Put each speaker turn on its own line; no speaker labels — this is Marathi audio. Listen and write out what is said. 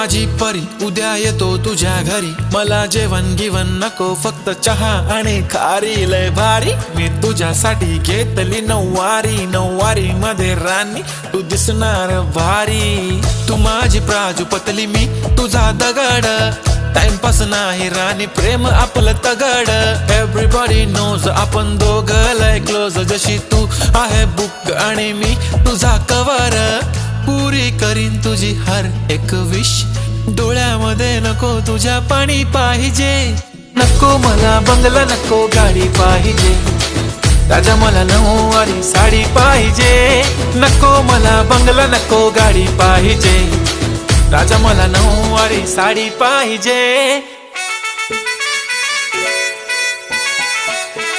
माझी परी उद्या येतो तुझ्या घरी, मला जेवण गिवण नको फक्त चहा आणि खारी लय भारी। मी तुझ्यासाठी घेतली नऊवारी, नऊवारी मध्ये राणी तू दिसणार भारी। तू माझी प्राजूपतली मी तुझा दगड, टाइमपास नाही राणी प्रेम आपलं तगड। एव्हरीबॉडी नोज आपण दोघं लय क्लोज, जशी तू आहे बुक आणि मी तुझा कवर। पुरी करीन तुझी हर एक विश, डोळ्यामध्ये नको तुझ्या पाणी पाहिजे। नको मला बंगला नको गाडी पाहिजे, राजा मला नऊवारी साडी पाहिजे। नको मला बंगला नको गाडी पाहिजे, राजा मला नऊवारी साडी पाहिजे।